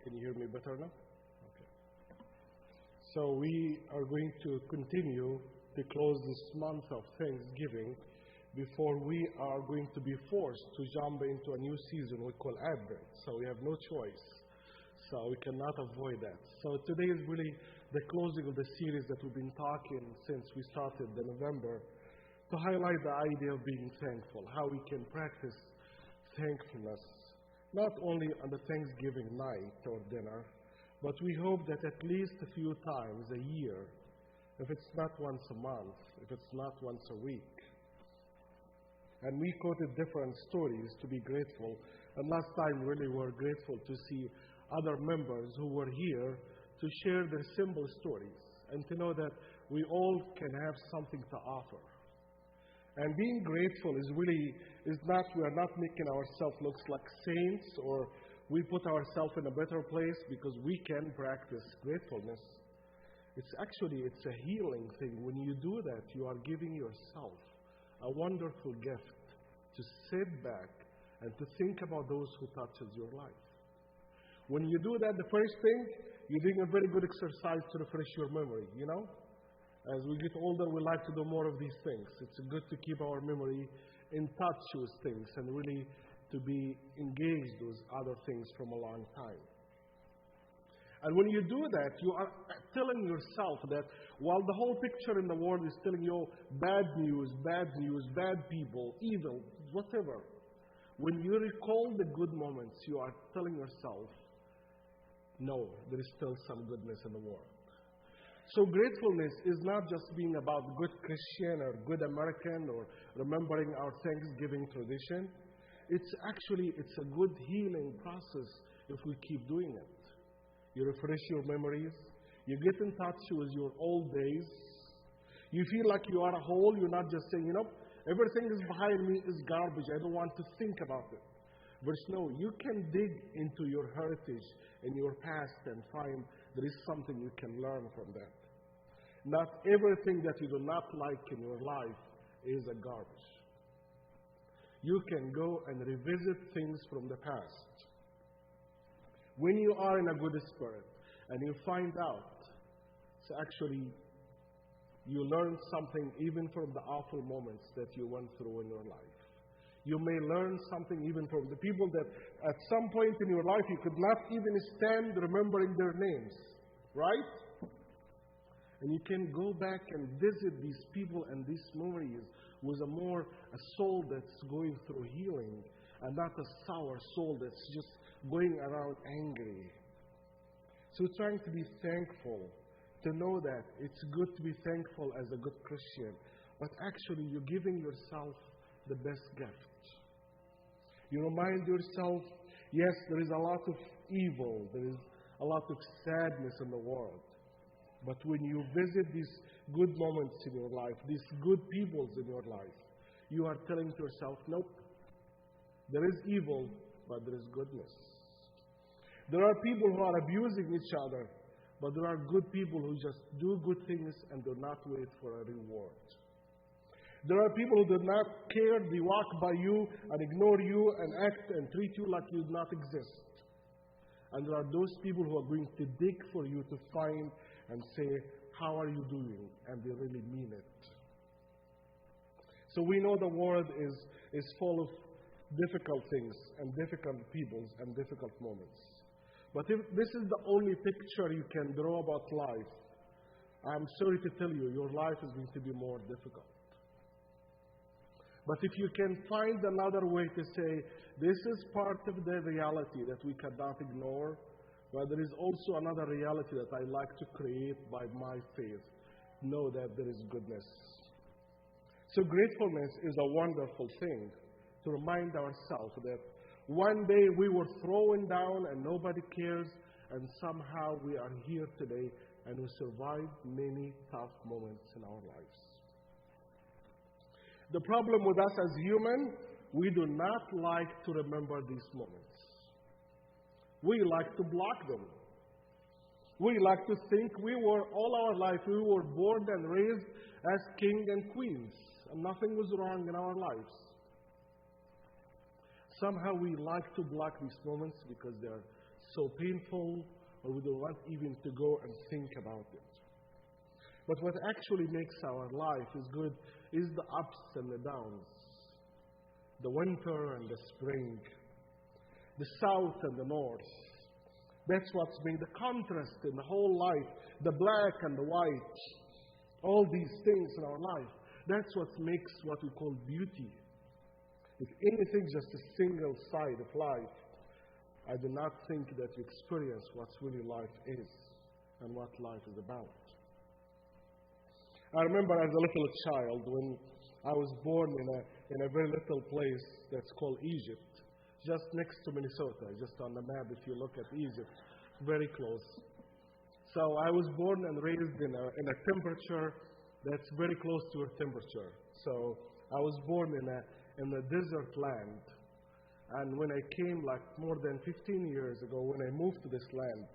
Can you hear me better now? Okay. So we are going to continue to close this month of Thanksgiving before we are going to be forced to jump into a new season we call Advent. So we have no choice. So we cannot avoid that. So today is really the closing of the series that we've been talking since we started in November to highlight the idea of being thankful, how we can practice thankfulness, not only on the Thanksgiving night or dinner, but we hope that at least a few times a year, if it's not once a month, if it's not once a week. And we quoted different stories to be grateful. And last time, really, we're grateful to see other members who were here to share their simple stories and to know that we all can have something to offer. And being grateful is not, we are not making ourselves look like saints or we put ourselves in a better place because we can practice gratefulness. It's a healing thing. When you do that, you are giving yourself a wonderful gift to sit back and to think about those who touches your life. When you do that, the first thing, you're doing a very good exercise to refresh your memory, you know? As we get older, we like to do more of these things. It's good to keep our memory in touch with things and really to be engaged with other things from a long time. And when you do that, you are telling yourself that while the whole picture in the world is telling you bad news, bad people, evil, whatever, when you recall the good moments, you are telling yourself, no, there is still some goodness in the world. So gratefulness is not just being about good Christian or good American or remembering our Thanksgiving tradition. It's a good healing process if we keep doing it. You refresh your memories. You get in touch with your old days. You feel like you are whole. You're not just saying, everything is behind me is garbage. I don't want to think about it. But no, you can dig into your heritage and your past and find there is something you can learn from that. Not everything that you do not like in your life is a garbage. You can go and revisit things from the past. When you are in a good spirit and you find out, you learn something even from the awful moments that you went through in your life. You may learn something even from the people that at some point in your life you could not even stand remembering their names, right? And you can go back and visit these people and these memories with a soul that's going through healing and not a sour soul that's just going around angry. So trying to be thankful, to know that it's good to be thankful as a good Christian, but actually you're giving yourself the best gift. You remind yourself, yes, there is a lot of evil, there is a lot of sadness in the world. But when you visit these good moments in your life, these good peoples in your life, you are telling to yourself, nope, there is evil, but there is goodness. There are people who are abusing each other, but there are good people who just do good things and do not wait for a reward. There are people who do not care, they walk by you and ignore you and act and treat you like you do not exist. And there are those people who are going to dig for you to find and say, how are you doing? And they really mean it. So we know the world is full of difficult things and difficult peoples and difficult moments. But if this is the only picture you can draw about life, I'm sorry to tell you, your life is going to be more difficult. But if you can find another way to say, this is part of the reality that we cannot ignore, but there is also another reality that I like to create by my faith, know that there is goodness. So gratefulness is a wonderful thing to remind ourselves that one day we were thrown down and nobody cares, and somehow we are here today and we survived many tough moments in our lives. The problem with us as humans, we do not like to remember these moments. We like to block them. We like to think all our life, we were born and raised as king and queens, and nothing was wrong in our lives. Somehow we like to block these moments because they're so painful, or we don't want even to go and think about it. But what actually makes our life is good is the ups and the downs, the winter and the spring, the south and the north. That's what's made the contrast in the whole life, the black and the white, all these things in our life. That's what makes what we call beauty. If anything, just a single side of life, I do not think that you experience what really life is and what life is about. I remember as a little child when I was born in a very little place that's called Egypt, just next to Minnesota, just on the map if you look at Egypt, very close. So I was born and raised in a temperature that's very close to your temperature. So I was born in a desert land. And when I came, like more than 15 years ago, when I moved to this land,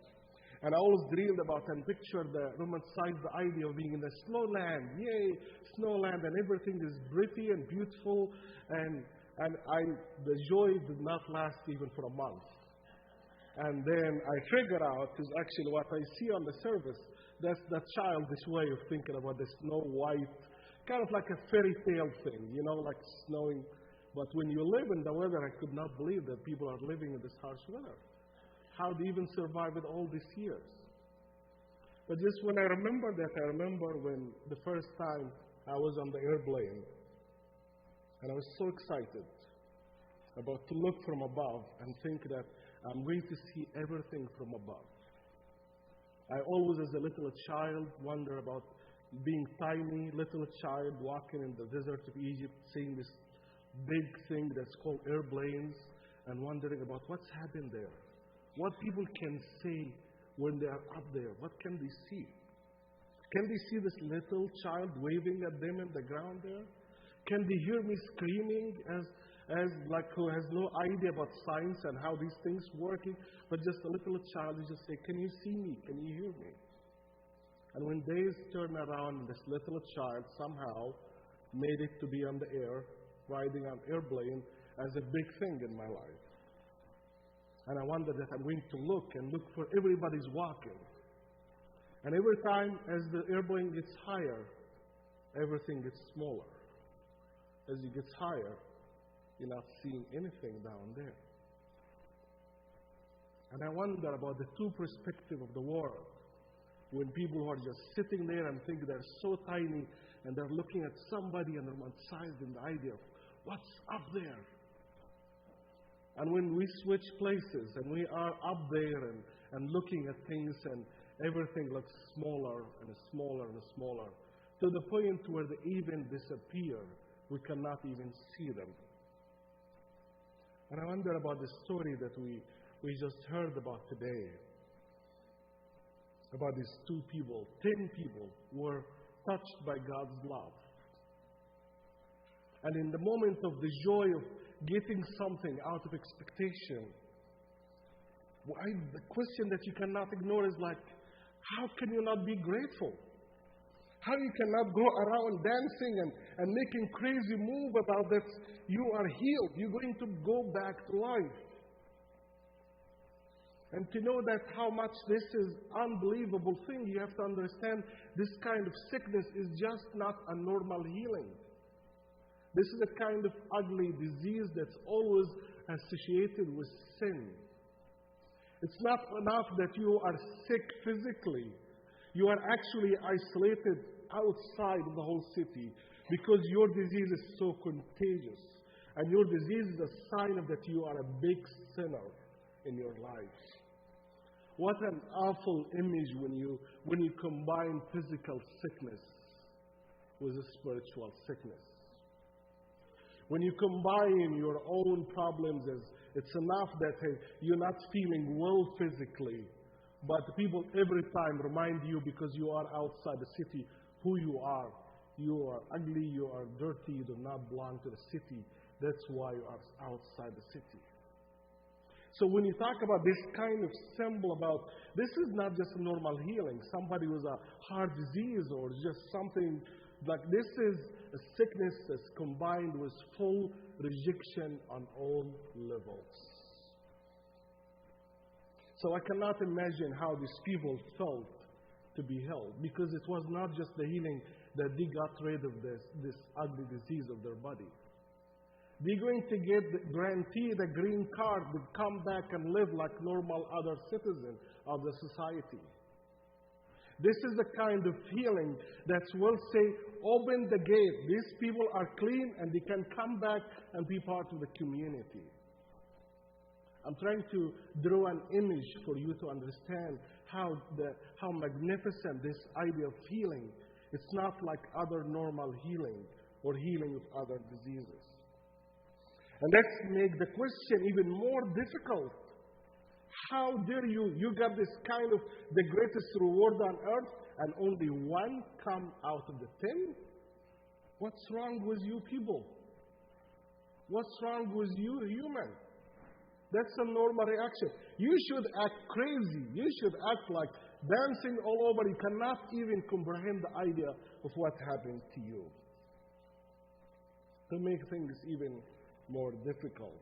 and I always dreamed about and pictured romanticized the idea of being in the snow land. Yay, snow land, and everything is pretty and beautiful. And the joy did not last even for a month. And then I figured out is actually what I see on the surface. That's that childish way of thinking about the snow white, kind of like a fairy tale thing, like snowing. But when you live in the weather, I could not believe that people are living in this harsh weather. How they even survive it all these years. But just when I remember that, I remember when the first time I was on the airplane, and I was so excited about to look from above and think that I'm going to see everything from above. I always, as a little child, wonder about being tiny, little child, walking in the desert of Egypt, seeing this big thing that's called airplanes, and wondering about what's happened there. What people can say when they are up there. What can they see? Can they see this little child waving at them in the ground there? Can they hear me screaming as like who has no idea about science and how these things working, but just a little child who just say, "Can you see me? Can you hear me?" And when days turn around, this little child somehow made it to be on the air, riding on airplane as a big thing in my life. And I wonder that I'm going to look for everybody's walking. And every time as the airplane gets higher, everything gets smaller. As it gets higher, you're not seeing anything down there. And I wonder about the two perspectives of the world. When people who are just sitting there and think they're so tiny and they're looking at somebody and they're romanticized in the idea of what's up there. And when we switch places and we are up there and looking at things and everything looks smaller and smaller and smaller to the point where they even disappear. We cannot even see them. And I wonder about the story that we just heard about today. About these 2 people, 10 people were touched by God's love. And in the moment of the joy of getting something out of expectation, the question that you cannot ignore is like, how can you not be grateful? How you cannot go around dancing and making crazy move about that you are healed. You're going to go back to life. And to know that how much this is unbelievable thing, you have to understand this kind of sickness is just not a normal healing. This is a kind of ugly disease that's always associated with sin. It's not enough that you are sick physically. You are actually isolated outside of the whole city because your disease is so contagious. And your disease is a sign of that you are a big sinner in your life. What an awful image when you combine physical sickness with a spiritual sickness. When you combine your own problems as it's enough that you're not feeling well physically, but people every time remind you because you are outside the city who you are. You are ugly, you are dirty, you do not belong to the city. That's why you are outside the city. So when you talk about this kind of symbol about, this is not just a normal healing. Somebody with a heart disease or just something Like this is a sickness that's combined with full rejection on all levels. So I cannot imagine how these people felt to be healed, because it was not just the healing that they got rid of this ugly disease of their body. They're going to get guaranteed a green card to come back and live like normal other citizens of the society. This is the kind of healing that will say, open the gate. These people are clean and they can come back and be part of the community. I'm trying to draw an image for you to understand how magnificent this idea of healing. It's not like other normal healing or healing of other diseases. And let's make the question even more difficult. How dare you? You got this kind of the greatest reward on earth and only one come out of the 10? What's wrong with you people? What's wrong with you human? That's a normal reaction. You should act crazy. You should act like dancing all over. You cannot even comprehend the idea of what happened to you. To make things even more difficult,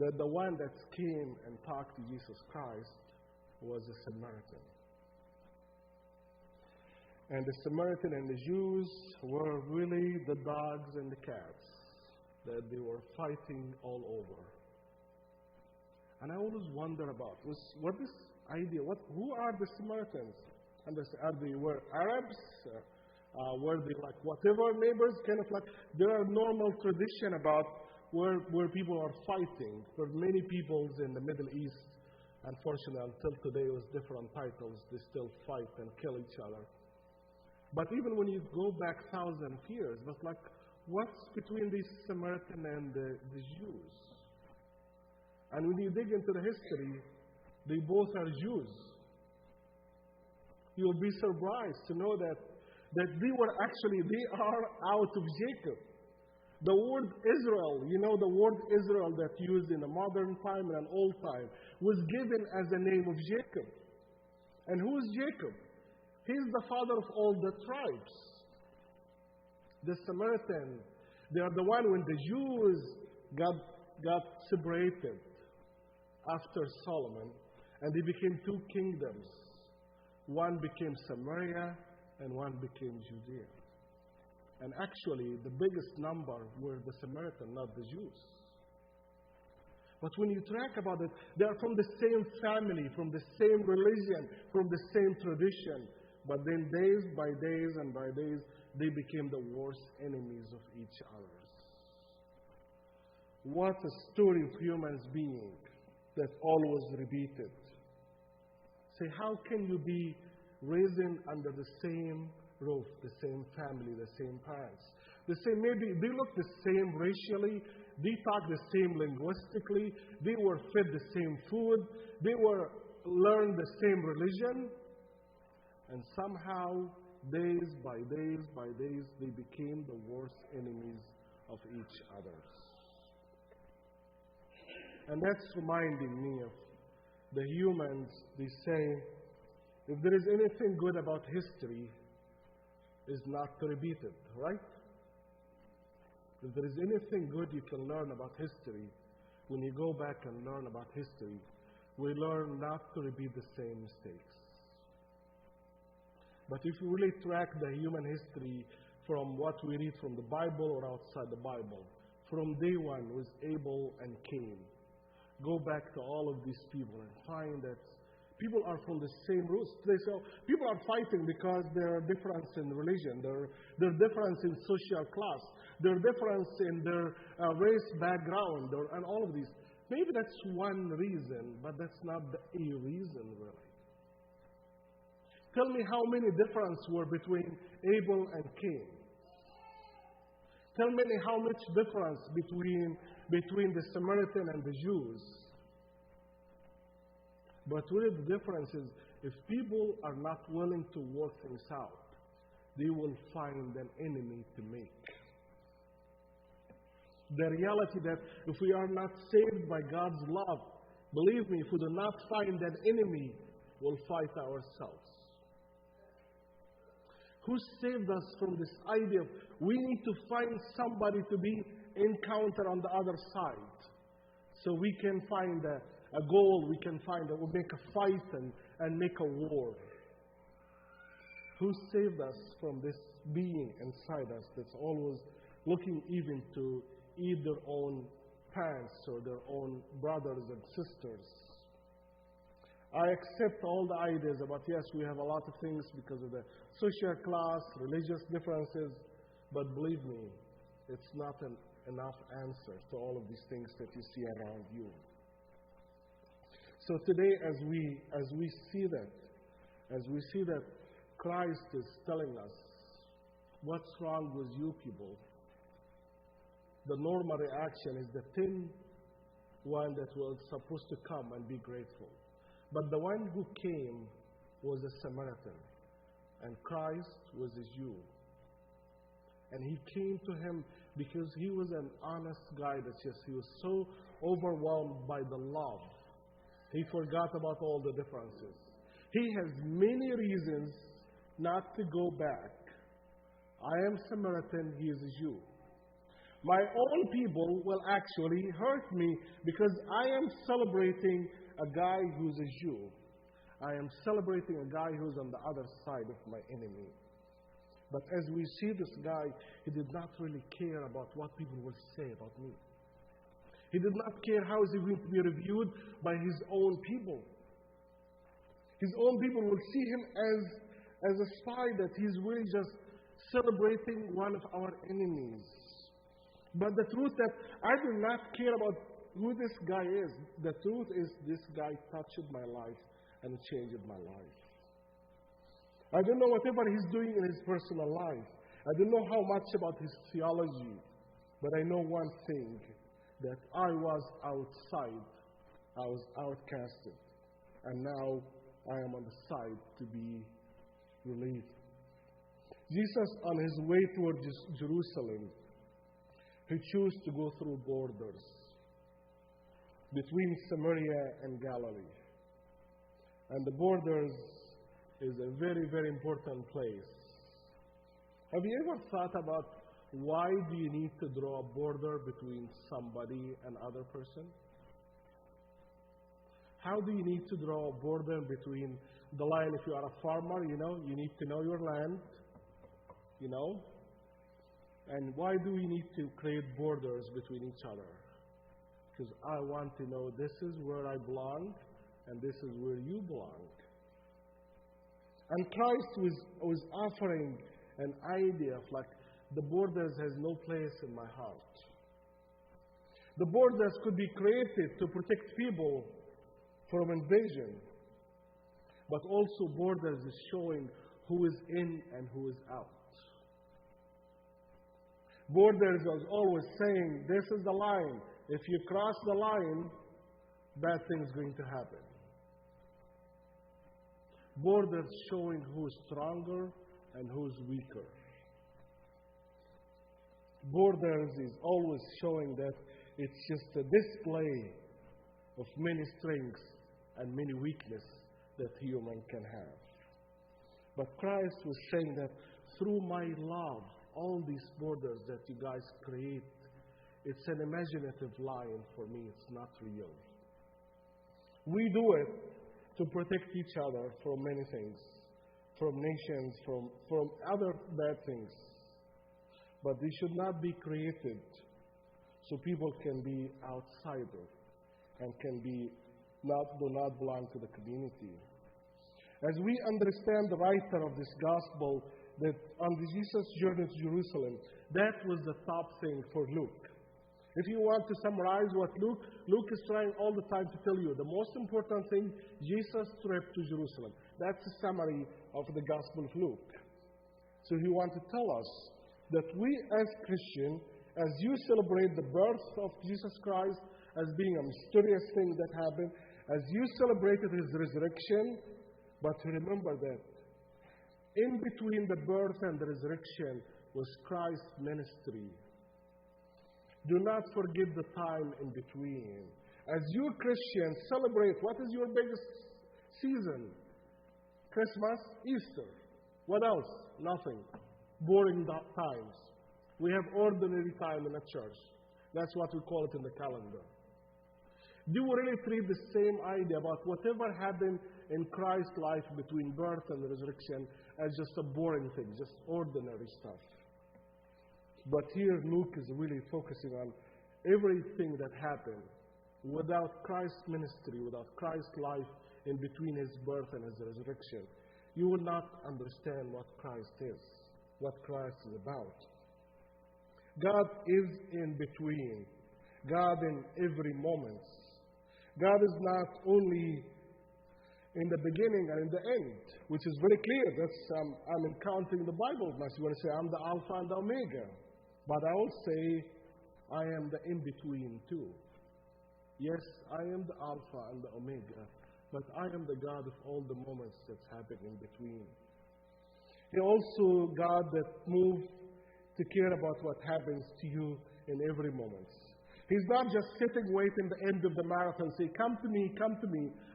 that the one that came and talked to Jesus Christ was a Samaritan. And the Samaritan and the Jews were really the dogs and the cats that they were fighting all over. And I always wonder about what this idea, who are the Samaritans? And are they were Arabs? Were they like whatever neighbors? Kind of like there are normal tradition about where people are fighting. For many peoples in the Middle East, unfortunately, until today with different titles, they still fight and kill each other. But even when you go back thousands of years, but like what's between these Samaritan and the Jews? And when you dig into the history, they both are Jews. You'll be surprised to know that they are out of Jacob. The word Israel, the word Israel that's used in a modern time and an old time, was given as the name of Jacob. And who is Jacob? He's the father of all the tribes. The Samaritan, they are the one when the Jews got separated after Solomon, and they became two kingdoms. One became Samaria, and one became Judea. And actually, the biggest number were the Samaritan, not the Jews. But when you track about it, they are from the same family, from the same religion, from the same tradition. But then days by days and by days, they became the worst enemies of each other. What a story of humans being that always repeated. Say, how can you be raised under the same roof, the same family, the same parents? The same, maybe they look the same racially, they talk the same linguistically, they were fed the same food, they were learned the same religion, and somehow, days by days by days, they became the worst enemies of each other. And that's reminding me of the humans. They say, if there is anything good about history, it's not to repeat it, right? If there is anything good you can learn about history, when you go back and learn about history, we learn not to repeat the same mistakes. But if you really track the human history from what we read from the Bible or outside the Bible, from day one with Abel and Cain, go back to all of these people and find that people are from the same roots. People are fighting because there are differences in religion, there are differences in social class, there are differences in their race background, and all of these. Maybe that's one reason, but that's not the reason really. Tell me how many differences were between Abel and Cain. Tell me how much difference between the Samaritan and the Jews. But really the difference is, if people are not willing to work things out, they will find an enemy to make. The reality that if we are not saved by God's love, believe me, if we do not find that enemy, we'll fight ourselves. who saved us from this idea of we need to find somebody to be encounter on the other side. So we can find a goal, we can we'll make a fight and make a war. Who saved us from this being inside us that's always looking even to eat their own parents or their own brothers and sisters. I accept all the ideas about, yes, we have a lot of things because of the social class, religious differences, but believe me, it's not enough answer to all of these things that you see around you. So today, as we see that Christ is telling us what's wrong with you people, the normal reaction is the thin one that was supposed to come and be grateful. But the one who came was a Samaritan, and Christ was a Jew. And he came to him because he was an honest guy he was so overwhelmed by the love. He forgot about all the differences. He has many reasons not to go back. I am Samaritan, he is a Jew. My own people will actually hurt me because I am celebrating a guy who's a Jew. I am celebrating a guy who's on the other side of my enemy. But as we see this guy, he did not really care about what people will say about me. He did not care how is he going to be reviewed by his own people. His own people will see him as a spy that he's really just celebrating one of our enemies. But the truth that I do not care about who this guy is. The truth is this guy touched my life and changed my life. I don't know whatever he's doing in his personal life. I don't know how much about his theology. But I know one thing, that I was outside. I was outcasted. And now I am on the side to be relieved. Jesus, on his way toward Jerusalem, he chose to go through borders between Samaria and Galilee. And the borders is a very, very important place. Have you ever thought about why do you need to draw a border between somebody and other person? How do you need to draw a border between the line? If you are a farmer, you need to know your land, And why do we need to create borders between each other? Because I want to know this is where I belong and this is where you belong. And Christ was offering an idea of the borders has no place in my heart. The borders could be created to protect people from invasion. But also borders is showing who is in and who is out. Borders was always saying, this is the line. If you cross the line, bad things going to happen. Borders showing who is stronger and who is weaker. Borders is always showing that it's just a display of many strengths and many weaknesses that human can have. But Christ was saying that through my love, all these borders that you guys create, it's an imaginative line for me. It's not real. We do it to protect each other from many things, from nations, from other bad things. But they should not be created so people can be outsiders and do not belong to the community. As we understand the writer of this gospel, that on Jesus' journey to Jerusalem, that was the top thing for Luke. If you want to summarize what Luke is trying all the time to tell you, the most important thing, Jesus' trip to Jerusalem. That's a summary of the Gospel of Luke. So he wants to tell us that we as Christians, as you celebrate the birth of Jesus Christ as being a mysterious thing that happened, as you celebrated his resurrection, but to remember that in between the birth and the resurrection was Christ's ministry. Do not forget the time in between. As you Christians celebrate, what is your biggest season? Christmas, Easter. What else? Nothing. Boring times. We have ordinary time in a church. That's what we call it in the calendar. Do we really treat the same idea about whatever happened in Christ's life between birth and resurrection as just a boring thing, just ordinary stuff? But here Luke is really focusing on everything that happened without Christ's ministry, without Christ's life in between his birth and his resurrection. You will not understand what Christ is, what Christ is about. God is in between. God in every moment. God is not only in the beginning and in the end, which is very clear. That's I'm encountering the Bible. You want to say, I'm the Alpha and the Omega. But I will say, I am the in-between too. Yes, I am the Alpha and the Omega, but I am the God of all the moments that's happened in between. He also God that moves to care about what happens to you in every moment. He's not just sitting waiting the end of the marathon, say, come to me,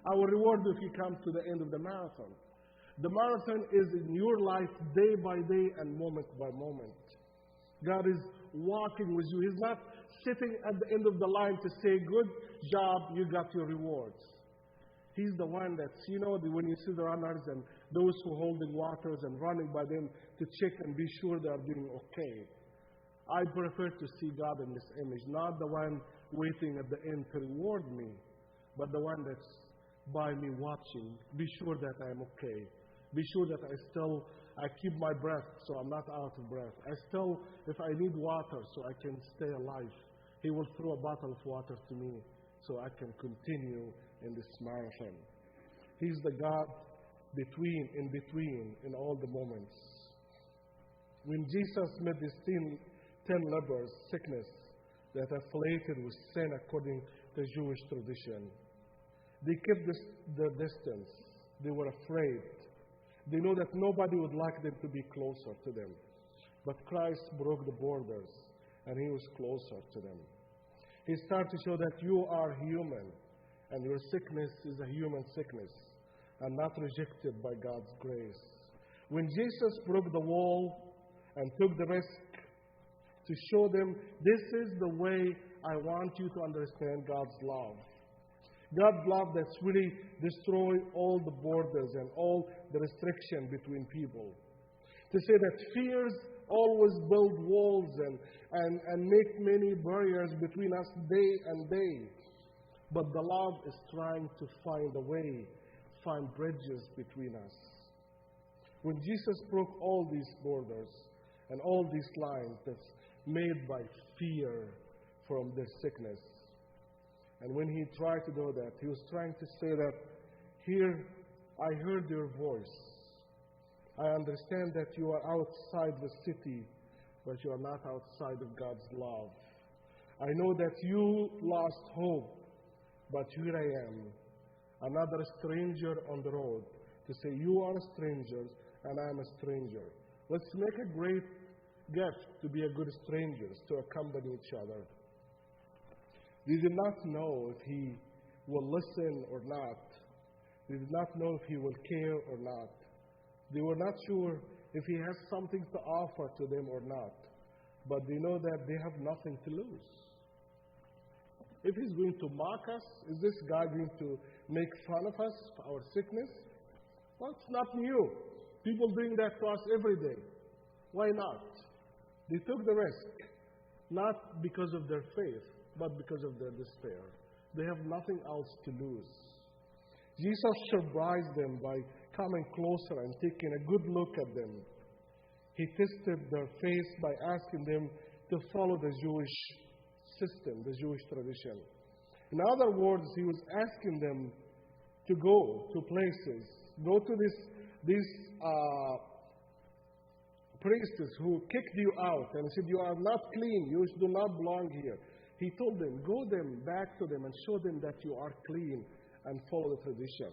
I will reward you if you come to the end of the marathon. The marathon is in your life day by day and moment by moment. God is walking with you. He's not sitting at the end of the line to say, good job, you got your rewards. He's the one that's, when you see the runners and those who are holding waters and running by them to check and be sure they are doing okay. I prefer to see God in this image, not the one waiting at the end to reward me, but the one that's by me watching. Be sure that I am okay. Be sure that I keep my breath so I'm not out of breath. If I need water so I can stay alive, He will throw a bottle of water to me so I can continue in this marathon. He's the God in between, in all the moments. When Jesus met these 10 lepers, sickness that afflicted with sin according to Jewish tradition, they kept their distance. They were afraid. They know that nobody would like them to be closer to them. But Christ broke the borders, and He was closer to them. He started to show that you are human, and your sickness is a human sickness, and not rejected by God's grace. When Jesus broke the wall and took the risk to show them, this is the way I want you to understand God's love. God's love that's really destroy all the borders and all the restriction between people. To say that fears always build walls and make many barriers between us day and day. But the love is trying to find a way, find bridges between us. When Jesus broke all these borders and all these lines that's made by fear from their sickness, and when He tried to do that, He was trying to say that, here, I heard your voice. I understand that you are outside the city, but you are not outside of God's love. I know that you lost hope, but here I am, another stranger on the road, to say you are strangers and I am a stranger. Let's make a great gift to be a good strangers, to accompany each other. They did not know if He will listen or not. They did not know if He will care or not. They were not sure if He has something to offer to them or not. But they know that they have nothing to lose. If He's going to mock us, is this guy going to make fun of us for our sickness? Well, it's not new. People doing that to us every day. Why not? They took the risk, not because of their faith, but because of their despair. They have nothing else to lose. Jesus surprised them by coming closer and taking a good look at them. He tested their faith by asking them to follow the Jewish system, the Jewish tradition. In other words, He was asking them to go to places, go to these priests who kicked you out and said, you are not clean, you do not belong here. He told them, go back to them and show them that you are clean and follow the tradition.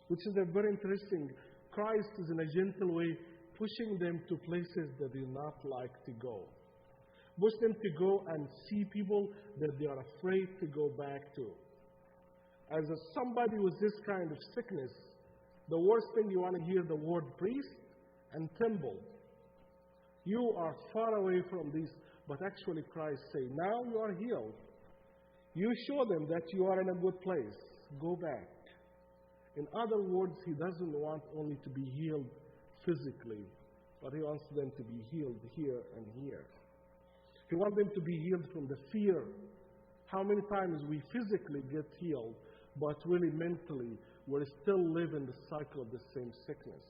Which is a very interesting. Christ is in a gentle way pushing them to places that they do not like to go. Push them to go and see people that they are afraid to go back to. As somebody with this kind of sickness, the worst thing you want to hear the word priest and temple. You are far away from this, but actually Christ say, now you are healed. You show them that you are in a good place. Go back. In other words, He doesn't want only to be healed physically, but He wants them to be healed here and here. He wants them to be healed from the fear. How many times we physically get healed, but really mentally we're still living the cycle of the same sickness.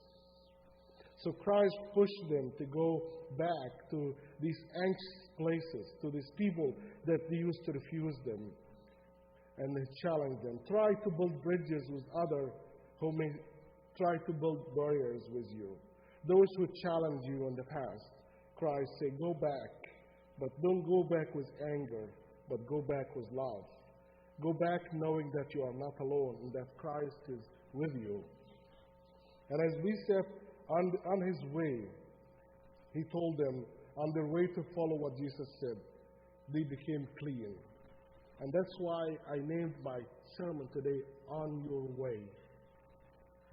So Christ pushed them to go back to these anxious places, to these people that they used to refuse them. And He challenged them. Try to build bridges with others who may try to build barriers with you. Those who challenge you in the past, Christ said, go back. But don't go back with anger, but go back with love. Go back knowing that you are not alone and that Christ is with you. And as we said, on His way, He told them, on their way to follow what Jesus said, they became clean. And that's why I named my sermon today, On Your Way.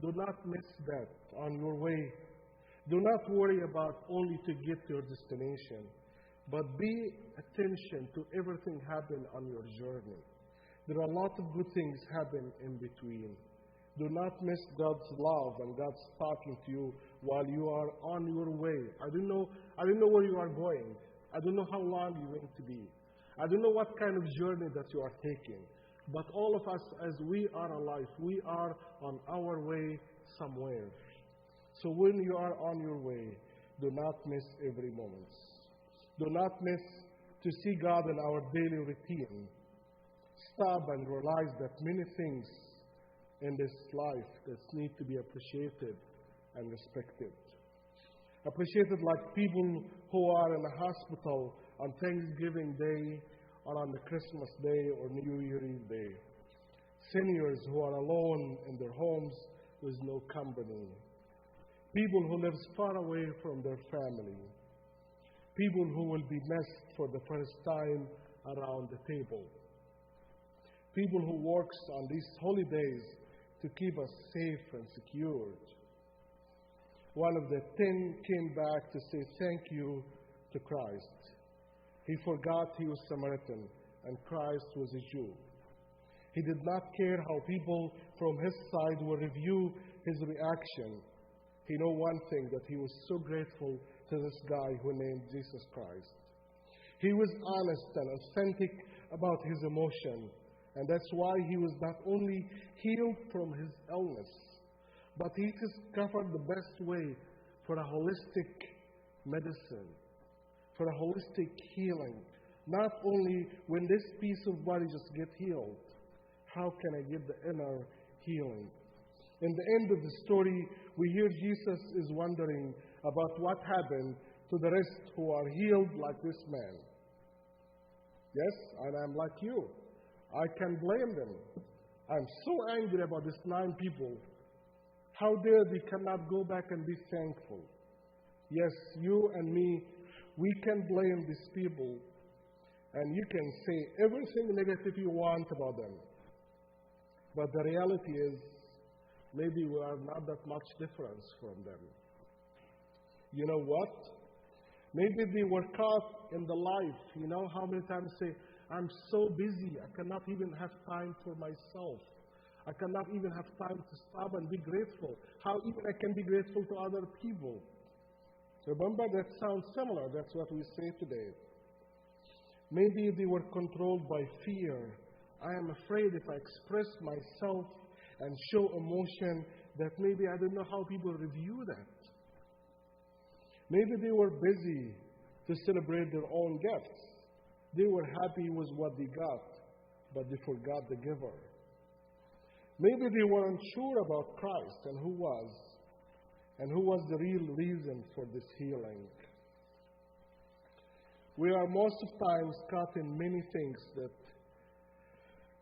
Do not miss that, on your way. Do not worry about only to get to your destination, but be attention to everything happen on your journey. There are a lot of good things happen in between. Do not miss God's love and God's talking to you while you are on your way. I don't know where you are going. I don't know how long you're going to be. I don't know what kind of journey that you are taking. But all of us, as we are alive, we are on our way somewhere. So when you are on your way, do not miss every moment. Do not miss to see God in our daily routine. Stop and realize that many things in this life that need to be appreciated and respected. Appreciated like people who are in the hospital on Thanksgiving Day or on the Christmas Day or New Year's Day. Seniors who are alone in their homes with no company. People who live far away from their family. People who will be missed for the first time around the table. People who works on these holidays to keep us safe and secured. One of the 10 came back to say thank you to Christ. He forgot he was Samaritan and Christ was a Jew. He did not care how people from his side would review his reaction. He knew one thing, that he was so grateful to this guy who named Jesus Christ. He was honest and authentic about his emotion, and that's why he was not only healed from his illness, but he discovered the best way for a holistic medicine, for a holistic healing. Not only when this piece of body just get healed, how can I get the inner healing? In the end of the story, we hear Jesus is wondering about what happened to the rest who are healed like this man. Yes, and I'm like you. I can blame them. I'm so angry about these 9 people. How dare they cannot go back and be thankful? Yes, you and me, we can blame these people, and you can say everything negative you want about them. But the reality is, maybe we are not that much difference from them. You know what? Maybe they were caught in the life. You know how many times say, I'm so busy, I cannot even have time for myself. I cannot even have time to stop and be grateful. How even I can be grateful to other people? Remember, that sounds similar. That's what we say today. Maybe they were controlled by fear. I am afraid if I express myself and show emotion that maybe I don't know how people review that. Maybe they were busy to celebrate their own gifts. They were happy with what they got, but they forgot the giver. Maybe they weren't sure about Christ and who was the real reason for this healing. We are most of times caught in many things that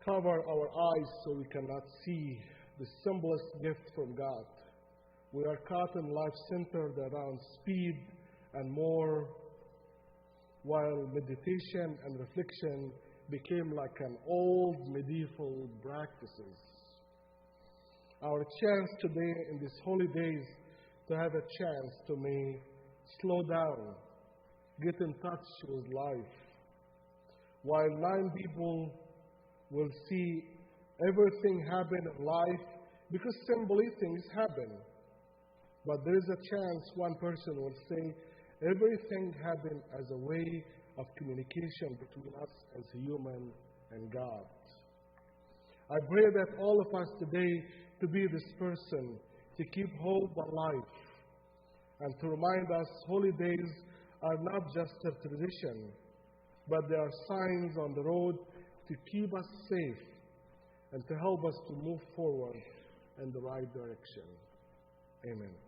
cover our eyes so we cannot see the simplest gift from God. We are caught in life centered around speed and more, while meditation and reflection became like an old medieval practices. Our chance today in these holy days to have a chance to may slow down, get in touch with life, while 9 people will see everything happen in life because simply things happen. But there is a chance one person will say everything happened as a way of communication between us as human and God. I pray that all of us today to be this person, to keep hope alive, and to remind us holy days are not just a tradition, but they are signs on the road to keep us safe and to help us to move forward in the right direction. Amen.